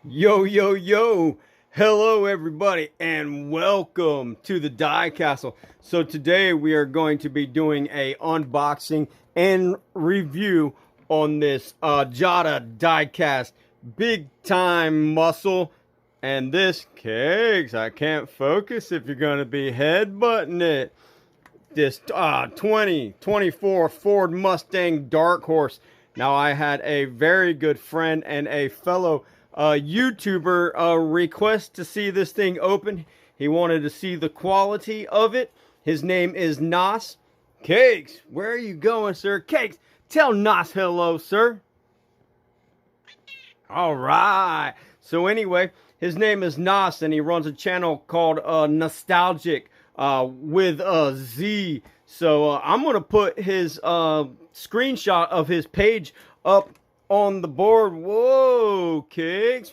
Yo, yo, yo. Hello, everybody, and welcome to the Die Castle. So today we are going to be doing a unboxing and review on this Jada diecast big time muscle. And this cakes, I can't focus if you're going to be headbutting it. This 2024 Ford Mustang Dark Horse. Now, I had a very good friend and a fellow YouTuber request to see this thing open. He wanted to see the quality of it. His name is Nas. Cakes, where are you going, sir? Cakes, tell Nas hello, sir. All right. So anyway, his name is Nas, and he runs a channel called Nostalgic with a Z. So I'm going to put his screenshot of his page up on the board. Whoa, Kicks.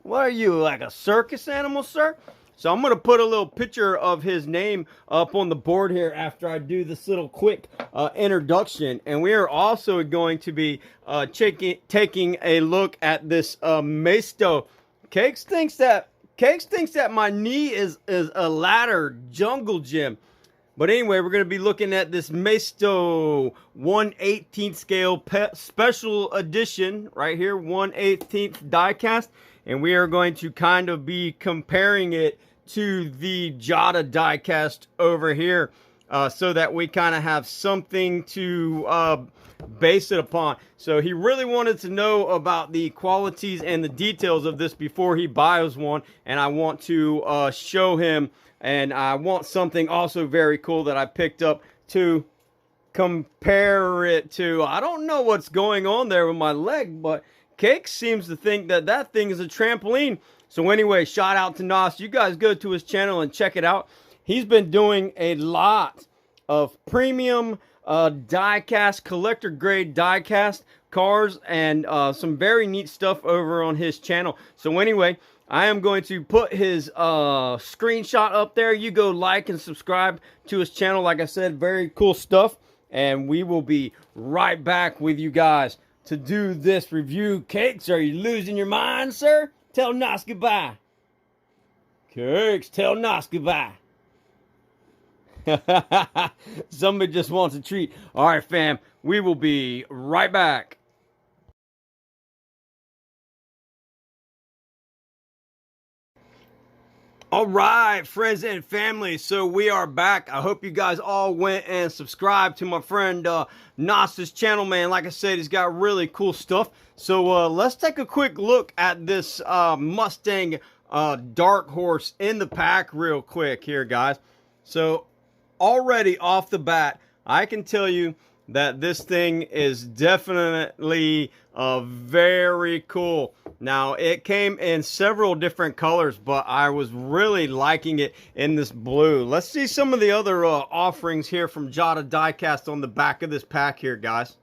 What are you, like a circus animal, sir? So I'm going to put a little picture of his name up on the board here after I do this little quick introduction. And we are also going to be taking a look at this Maisto. Cakes thinks that my knee is a ladder jungle gym. But anyway, we're going to be looking at this Maisto 1/18 scale special edition right here, 1/18 diecast. And we are going to kind of be comparing it to the Jada diecast over here so that we kind of have something to base it upon. So he really wanted to know about the qualities and the details of this before he buys one, and I want to show him. And I want something also very cool that I picked up to compare it to. I don't know what's going on there with my leg, but Cake seems to think that that thing is a trampoline. So anyway, shout out to Nos. You guys go to his channel and check it out. He's been doing a lot of premium diecast, collector grade diecast cars, and some very neat stuff over on his channel. So anyway, I am going to put his screenshot up there. You go like and subscribe to his channel. Like I said, very cool stuff. And we will be right back with you guys to do this review. Cakes, are you losing your mind, sir? Tell Nos goodbye. Cakes, tell Nos goodbye. Somebody just wants a treat. All right, fam. We will be right back. All right, friends and family, so we are back. I hope you guys all went and subscribed to my friend Nas's channel, man. Like I said, he's got really cool stuff. So let's take a quick look at this Mustang Dark Horse in the pack real quick here, guys. So already off the bat, I can tell you that this thing is definitely very cool. Now, it came in several different colors, but I was really liking it in this blue. Let's see some of the other offerings here from Jada Diecast on the back of this pack here, guys.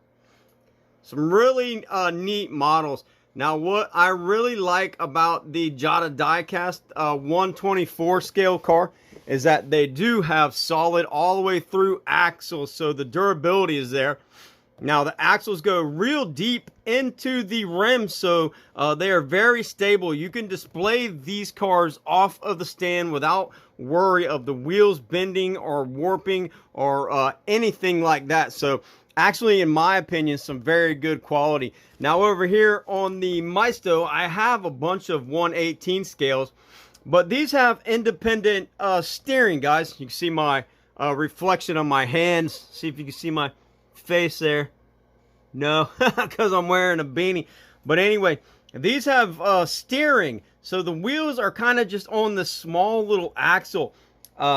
Some really neat models. Now, what I really like about the Jada Diecast 124 scale car is that they do have solid all the way through axles, so the durability is there. Now, the axles go real deep into the rim, so they are very stable. You can display these cars off of the stand without worry of the wheels bending or warping or anything like that. So, actually, in my opinion, some very good quality. Now, over here on the Maisto, I have a bunch of 1/18 scales, but these have independent steering, guys. You can see my reflection on my hands. See if you can see my face there. No, because I'm wearing a beanie. But anyway, these have steering, so the wheels are kind of just on the small little axle.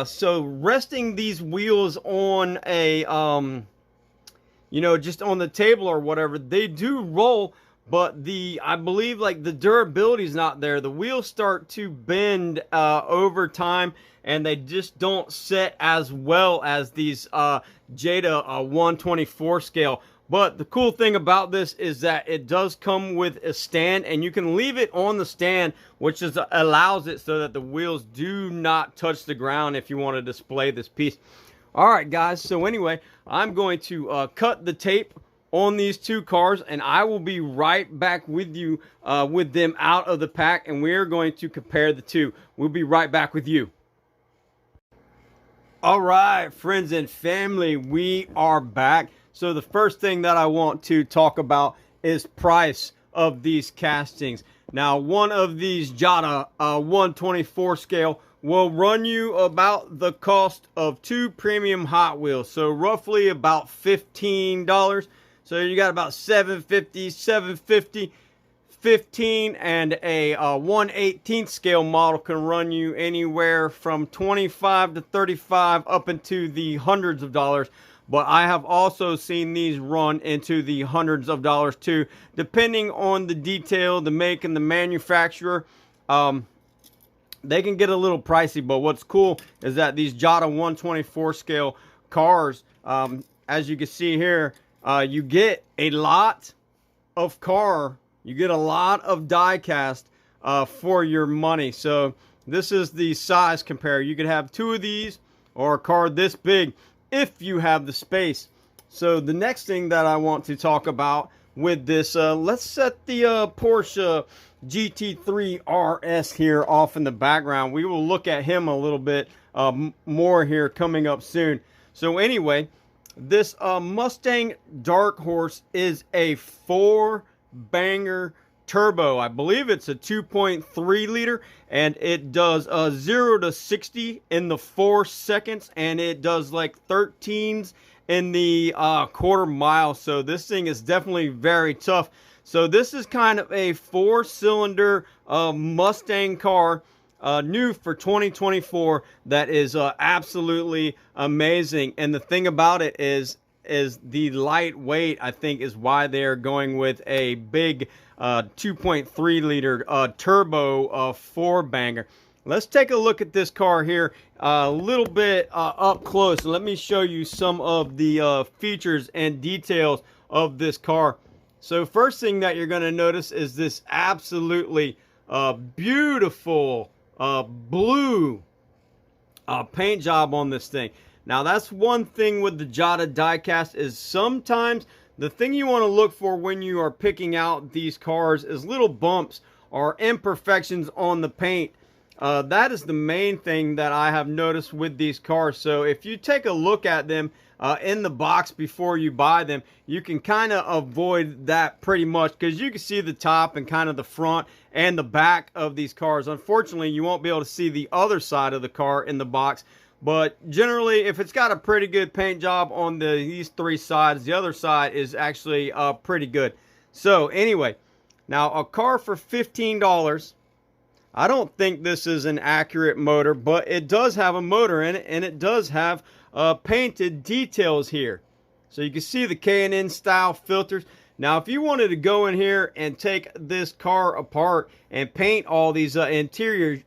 So resting these wheels on a just on the table or whatever, they do roll, but I believe like the durability is not there. The wheels start to bend over time, and they just don't set as well as these Jada 124 scale. But the cool thing about this is that it does come with a stand, and you can leave it on the stand, which allows it so that the wheels do not touch the ground if you want to display this piece. All right, guys. So anyway, I'm going to cut the tape on these two cars, and I will be right back with you with them out of the pack, and we're going to compare the two. We'll be right back with you. All right, friends and family, we are back. So the first thing that I want to talk about is price of these castings. Now, one of these Jada 124 scale will run you about the cost of two premium Hot Wheels. So roughly about $15. So you got about $750, 15, and a 1/18 scale model can run you anywhere from 25 to 35 up into the hundreds of dollars. But I have also seen these run into the hundreds of dollars too, depending on the detail, the make, and the manufacturer. They can get a little pricey, but what's cool is that these Jada 124 scale cars, as you can see here, you get a lot of car. You get a lot of die cast for your money. So this is the size compare. You could have two of these or a car this big if you have the space. So the next thing that I want to talk about with this, let's set the Porsche GT3 RS here off in the background. We will look at him a little bit more here coming up soon. So anyway, this Mustang Dark Horse is a 4-banger turbo. I believe it's a 2.3 liter, and it does 0 to 60 in the 4 seconds, and it does like 13s in the quarter mile. So this thing is definitely very tough. So this is kind of a 4-cylinder Mustang car, new for 2024, that is absolutely amazing. And the thing about it is the lightweight, I think, is why they're going with a big 2.3 liter turbo 4-banger. Let's take a look at this car here a little bit up close. Let me show you some of the features and details of this car. So first thing that you're going to notice is this absolutely beautiful blue paint job on this thing. Now that's one thing with the Jada diecast, is sometimes the thing you want to look for when you are picking out these cars is little bumps or imperfections on the paint. That is the main thing that I have noticed with these cars. So if you take a look at them in the box before you buy them, you can kind of avoid that pretty much, because you can see the top and kind of the front and the back of these cars. Unfortunately, you won't be able to see the other side of the car in the box. But generally, if it's got a pretty good paint job on these three sides, the other side is actually pretty good. So anyway, now a car for $15. I don't think this is an accurate motor, but it does have a motor in it, and it does have painted details here. So you can see the K&N style filters. Now, if you wanted to go in here and take this car apart and paint all these interior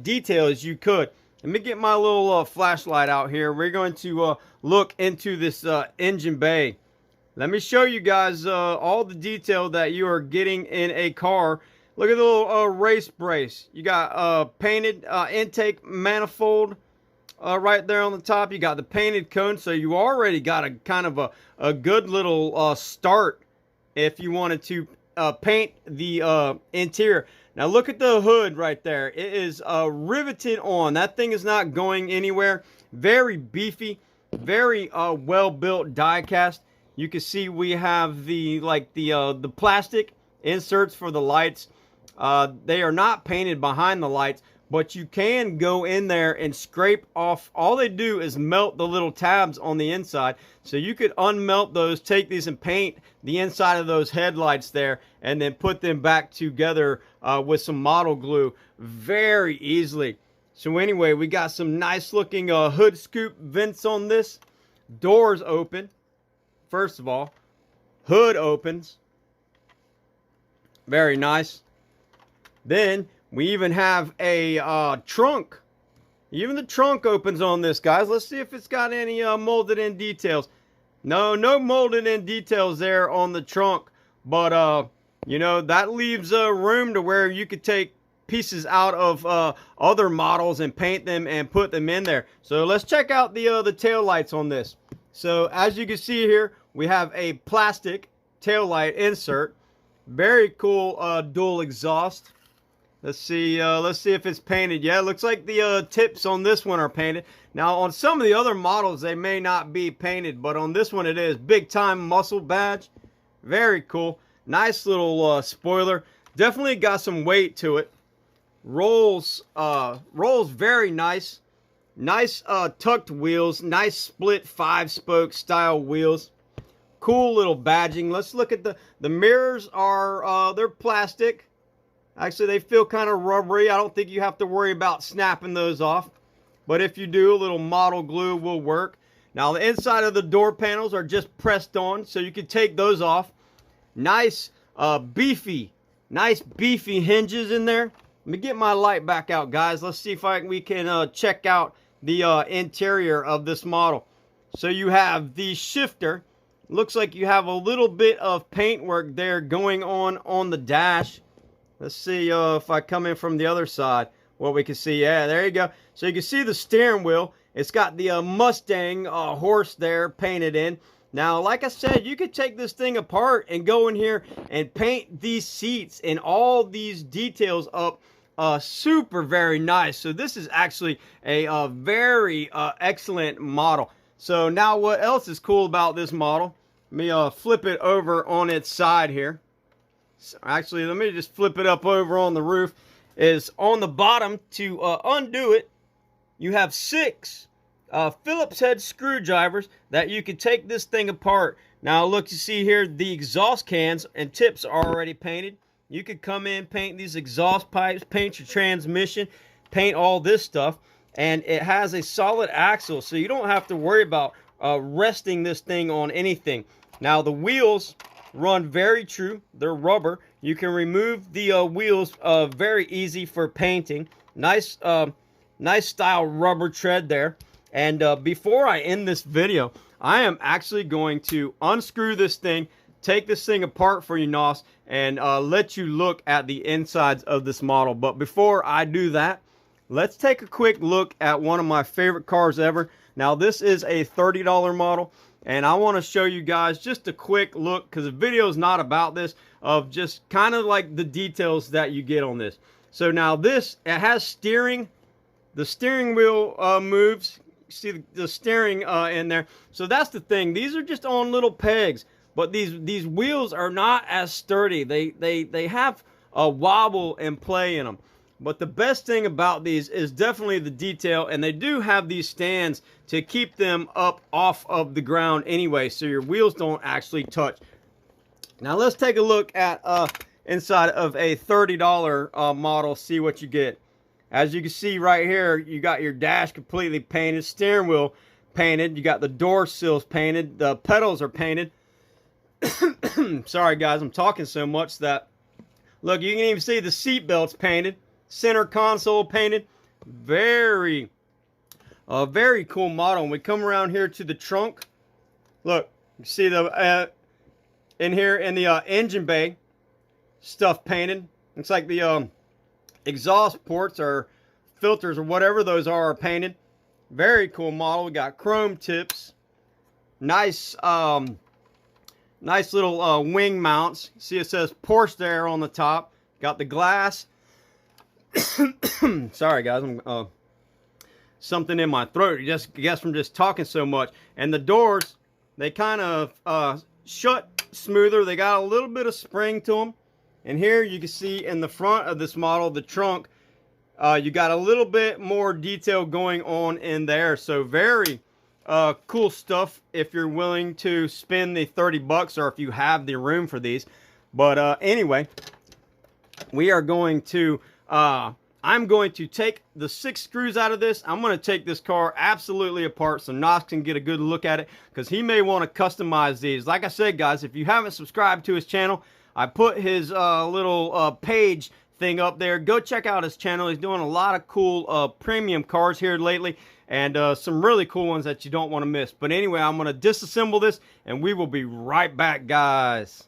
details, you could. Let me get my little flashlight out here. We're going to look into this engine bay. Let me show you guys all the detail that you are getting in a car. Look at the little race brace. You got painted intake manifold right there on the top. You got the painted cone, so you already got a kind of a good little start if you wanted to paint the interior. Now look at the hood right there. It is riveted on. That thing is not going anywhere. Very beefy, very well built die cast. You can see we have the plastic inserts for the lights. They are not painted behind the lights, but you can go in there and scrape off. All they do is melt the little tabs on the inside. So you could unmelt those, take these and paint the inside of those headlights there, and then put them back together with some model glue very easily. So anyway, we got some nice looking hood scoop vents on this. Doors open. First of all, hood opens. Very nice. Then we even have a trunk. Even the trunk opens on this, guys. Let's see if it's got any molded in details. No molded in details there on the trunk. But, you know, that leaves room to where you could take pieces out of other models and paint them and put them in there. So let's check out the tail lights on this. So as you can see here, we have a plastic taillight insert. Very cool dual exhaust. Let's see if it's painted. Yeah, it looks like the tips on this one are painted. Now, on some of the other models, they may not be painted, but on this one it is. Big time muscle badge. Very cool. Nice little spoiler. Definitely got some weight to it. Rolls very nice. Nice tucked wheels. Nice split 5-spoke style wheels. Cool little badging. Let's look at the mirrors. Are they're plastic. Actually, they feel kind of rubbery. I don't think you have to worry about snapping those off. But if you do, a little model glue will work. Now, the inside of the door panels are just pressed on, so you can take those off. Nice, beefy hinges in there. Let me get my light back out, guys. Let's see if we can check out the interior of this model. So you have the shifter. Looks like you have a little bit of paintwork there going on the dash. Let's see if I come in from the other side, what we can see. Yeah, there you go. So you can see the steering wheel. It's got the Mustang horse there painted in. Now, like I said, you could take this thing apart and go in here and paint these seats and all these details up super very nice. So this is actually a very excellent model. So now what else is cool about this model? Let me flip it over on its side here. So actually, let me just flip it up over on the roof. Is on the bottom to undo it, you have 6 Phillips head screwdrivers that you can take this thing apart. Now look, you see here the exhaust cans and tips are already painted. You could come in, paint these exhaust pipes, paint your transmission, paint all this stuff, and it has a solid axle, so you don't have to worry about resting this thing on anything. Now the wheels run very true. They're rubber. You can remove the wheels very easy for painting. Nice style rubber tread there. And before I end this video, I am actually going to unscrew this thing, take this thing apart for you, Nos, and let you look at the insides of this model. But before I do that, let's take a quick look at one of my favorite cars ever. Now this is a $30 model. And I want to show you guys just a quick look, because the video is not about this, of just kind of like the details that you get on this. So now this, it has steering. The steering wheel moves. You see the steering in there. So that's the thing. These are just on little pegs, but these wheels are not as sturdy. They have a wobble and play in them. But the best thing about these is definitely the detail, and they do have these stands to keep them up off of the ground anyway, so your wheels don't actually touch. Now let's take a look at inside of a $30 model, see what you get. As you can see right here, you got your dash completely painted, steering wheel painted, you got the door sills painted, the pedals are painted. Sorry guys, I'm talking so much that, look, you can even see the seat belts painted. Center console painted. Very cool model. When we come around here to the trunk, look, you see the in here in the engine bay stuff painted. Looks like the exhaust ports or filters or whatever those are painted. Very cool model. We got chrome tips. Nice nice little wing mounts. See, it says Porsche there on the top. Got the glass. Sorry guys, I'm something in my throat, just guess from just talking so much. And the doors, they kind of shut smoother. They got a little bit of spring to them. And here you can see in the front of this model, the trunk, you got a little bit more detail going on in there. So very cool stuff if you're willing to spend the 30 bucks or if you have the room for these. But anyway, we are going to I'm going to take the 6 screws out of this. I'm going to take this car absolutely apart so Nos can get a good look at it, because he may want to customize these. Like I said, guys, if you haven't subscribed to his channel, I put his little page thing up there. Go check out his channel. He's doing a lot of cool premium cars here lately, and some really cool ones that you don't want to miss. But anyway, I'm going to disassemble this, and we will be right back, guys.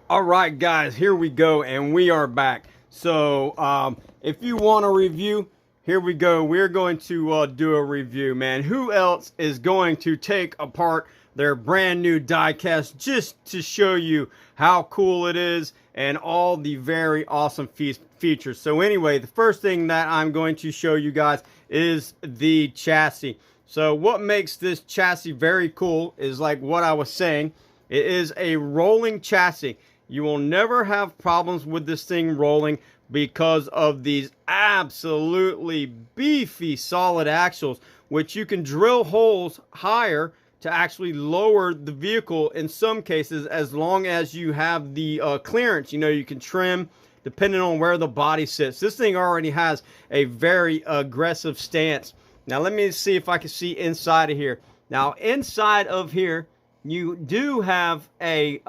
All right, guys, here we go, and we are back. So if you want a review, here we go. We're going to do a review, man. Who else is going to take apart their brand new diecast just to show you how cool it is and all the very awesome features? So anyway, the first thing that I'm going to show you guys is the chassis. So what makes this chassis very cool is, like what I was saying, it is a rolling chassis. You will never have problems with this thing rolling because of these absolutely beefy solid axles, which you can drill holes higher to actually lower the vehicle in some cases, as long as you have the clearance. You know, you can trim depending on where the body sits. This thing already has a very aggressive stance. Now let me see if I can see inside of here. Now inside of here, you do have a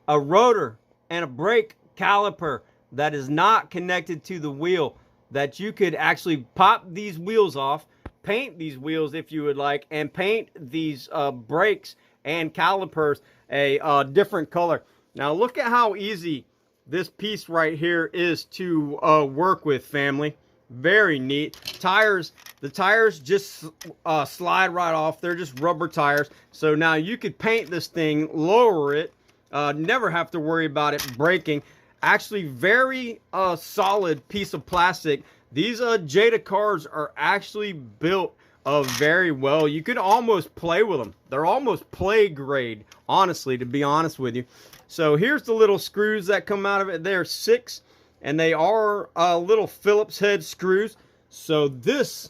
rotor and a brake caliper that is not connected to the wheel, that you could actually pop these wheels off, paint these wheels if you would like, and paint these brakes and calipers a different color. Now look at how easy this piece right here is to work with, family. Very neat. Tires, the tires just slide right off. They're just rubber tires. So now you could paint this thing, lower it, never have to worry about it breaking. Actually, very solid piece of plastic. These Jada cars are actually built very well. You could almost play with them. They're almost play grade, honestly, to be honest with you. So here's the little screws that come out of it. They're 6, and they are little Phillips head screws. So this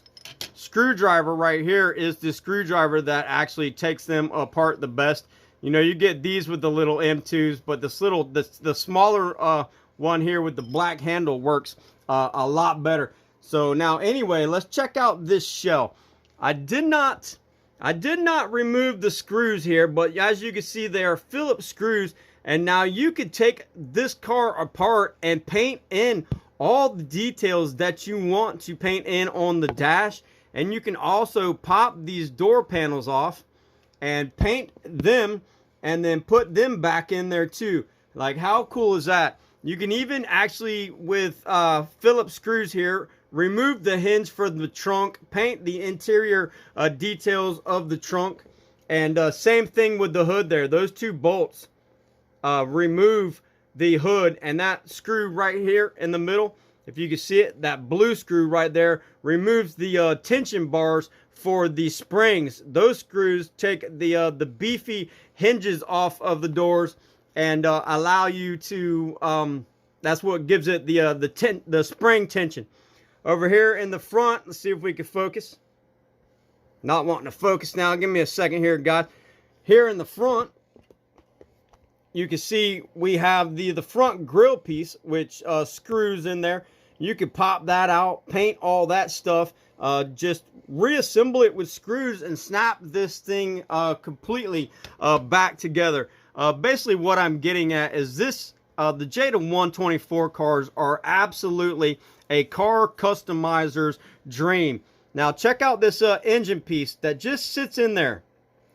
screwdriver right here is the screwdriver that actually takes them apart the best. You know, you get these with the little M2s, but this little, the smaller one here with the black handle works a lot better. So now, anyway, let's check out this shell. I did not remove the screws here, but as you can see, they are Phillips screws. And now you could take this car apart and paint in all the details that you want to paint in on the dash. And you can also pop these door panels off and paint them and then put them back in there too. Like, how cool is that? You can even actually, with Phillips screws here, remove the hinge for the trunk, paint the interior details of the trunk, and same thing with the hood there. Those two bolts remove the hood, and that screw right here in the middle, if you can see it, that blue screw right there removes the tension bars for the springs. Those screws take the beefy hinges off of the doors and allow you to, that's what gives it the spring tension. Over here in the front, let's see if we can focus. Not wanting to focus now. Give me a second here, guys. Here in the front, you can see we have the front grill piece, which screws in there. You could pop that out, paint all that stuff, just reassemble it with screws and snap this thing completely back together. Basically what I'm getting at is this, the Jada 124 cars are absolutely a car customizer's dream. Now check out this engine piece that just sits in there.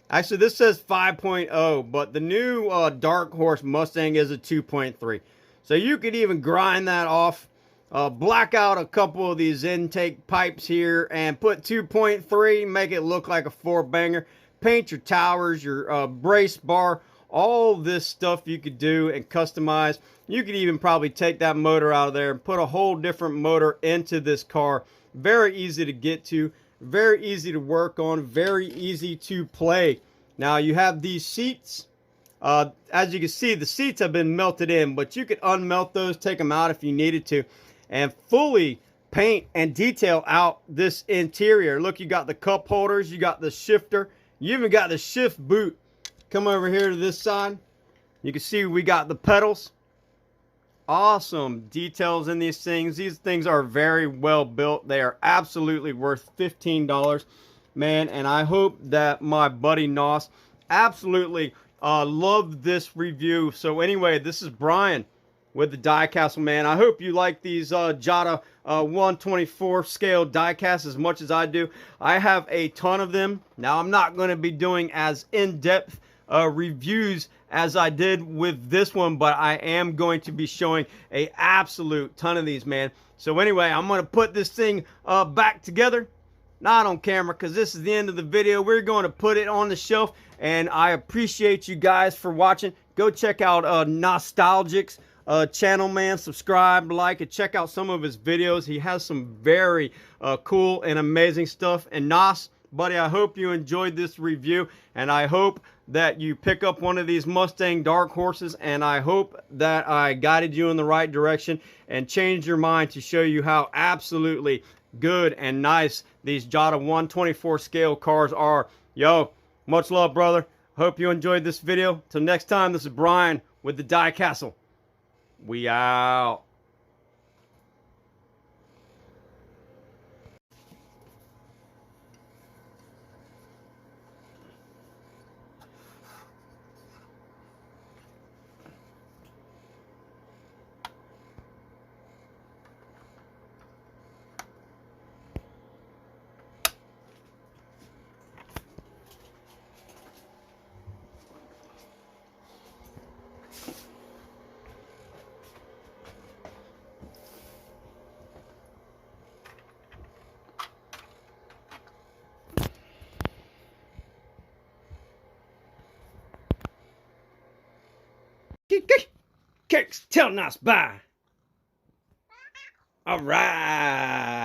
Actually, this says 5.0, but the new Dark Horse Mustang is a 2.3. So you could even grind that off, black out a couple of these intake pipes here, and put 2.3, make it look like a 4-banger. Paint your towers, your brace bar, all this stuff you could do and customize. You could even probably take that motor out of there and put a whole different motor into this car. Very easy to get to. Very easy to work on, very easy to play. Now you have these seats. As you can see, the seats have been melted in, but you could unmelt those, take them out if you needed to, and fully paint and detail out this interior. Look, you got the cup holders, you got the shifter, you even got the shift boot. Come over here to this side. You can see we got the pedals. Awesome details in these things. These things are very well built. They are absolutely worth $15, man. And I hope that my buddy Nos absolutely loved this review. So anyway, this is Brian with the Die Castle, man. I hope you like these Jada 124 scale die casts as much as I do. I have a ton of them. Now I'm not going to be doing as in-depth reviews as I did with this one, but I am going to be showing a absolute ton of these, man. So anyway, I'm going to put this thing back together. Not on camera, because this is the end of the video. We're going to put it on the shelf, and I appreciate you guys for watching. Go check out Nostalgic's channel, man. Subscribe, like, and check out some of his videos. He has some very cool and amazing stuff. And Nos, buddy, I hope you enjoyed this review, and I hope that you pick up one of these Mustang Dark Horses, and I hope that I guided you in the right direction and changed your mind to show you how absolutely good and nice these Jada 124 scale cars are. Yo, much love, brother. Hope you enjoyed this video. Till next time, this is Brian with the Die Castle. We out. Kicks, tell Nos bye. All right.